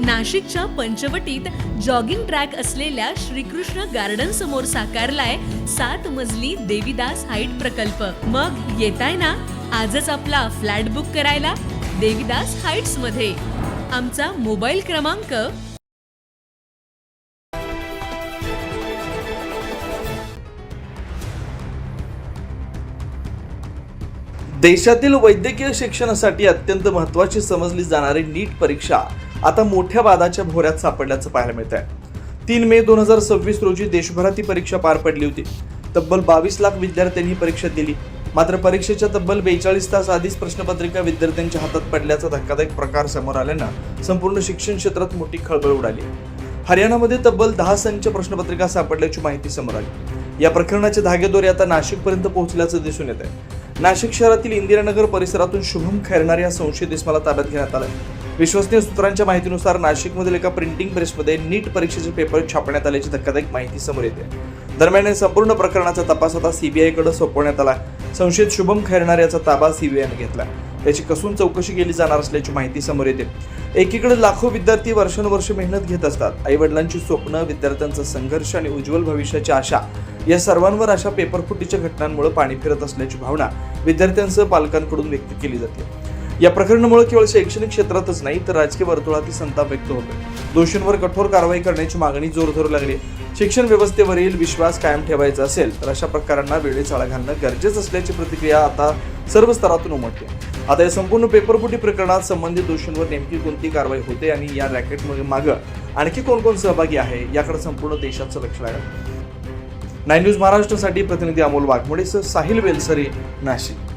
नाशिकच्या पंचवटीत jogging track असलेल्या Shrikrishna garden समोर साकारलाय 7 मजली देवीदास हाईट प्रकल्प। मग येताय ना आजच आपला फ्लॅट बुक करायला देवीदास हाईट्स मध्ये। आमचा मोबाईल क्रमांक देशातील वैद्यकीय शिक्षणासाठी अत्यंत महत्त्वाची समजली जाणारी नीट परीक्षा आता मोठ्या वादाच्या भोवऱ्यात सापडल्याचं पाहायला मिळत आहे। 3 मे 2026 रोजी देशभरात ही परीक्षा पार पडली होती। तब्बल 22 लाख विद्यार्थ्यांनी परीक्षा दिली। मात्र परीक्षेच्या तब्बल 42 तास आधीच प्रश्नपत्रिका विद्यार्थ्यांच्या हातात पडल्याचा धक्कादायक प्रकार समोर आल्यानं संपूर्ण शिक्षण क्षेत्रात मोठी खळबळ उडाली। हरियाणामध्ये तब्बल 10 संच प्रश्नपत्रिका सापडल्याची माहिती समोर आली। या प्रकरणाचे धागेदोरे आता नाशिकपर्यंत पोहोचल्याचं दिसून येत आहे। नाशिक शहरातील इंदिरानगर परिसरातून शुभम खैरनार या संशयित इसमाला ताब्यात घेण्यात आलं। विश्वसनीय सूत्रांच्या माहितीनुसार नाशिकमधील एका प्रिंटिंग प्रेसमध्ये नीट परीक्षेचे पेपर छापण्यात आल्याची धक्कादायक माहिती समोर येते। दरम्यान या संपूर्ण प्रकरणाचा तपास आता सीबीआयकडे सोपवण्यात आला। संशयित शुभम खैरनार याचा ताबा सीबीआयने घेतला। त्याची कसून चौकशी केली जाणार असल्याची माहिती समोर येते। एकीकडे लाखो विद्यार्थी वर्षानुवर्ष मेहनत घेत असतात। आई वडिलांची स्वप्न, विद्यार्थ्यांचा संघर्ष आणि उज्ज्वल भविष्याची आशा या सर्वांवर अशा पेपरफुटीच्या घटनांमुळे पाणी फिरत असल्याची भावना विद्यार्थ्यांसह पालकांकडून व्यक्त केली जाते। या प्रकरणामुळे केवळ शैक्षणिक क्षेत्रातच नाही तर राजकीय वर्तुळातही संताप व्यक्त होतो। दोषींवर कठोर कारवाई करण्याची मागणी जोर धरू लागली। शिक्षण व्यवस्थेवरील विश्वास कायम ठेवायचा असेल तर अशा प्रकारांना वेळेत आळा घालणं गरजेचं असल्याची प्रतिक्रिया आता सर्व स्तरातून उमटते। आता या संपूर्ण पेपरफुटी प्रकरणात संबंधित दोषींवर नेमकी कोणती कारवाई होते आणि या रॅकेटमध्ये मागं आणखी कोण सहभागी आहे याकडे संपूर्ण देशाचं लक्ष लागेल। 9 न्यूज महाराष्ट्रासाठी प्रतिनिधी अमोल वाघमोडेसह साहिल वेलसरे, नाशिक।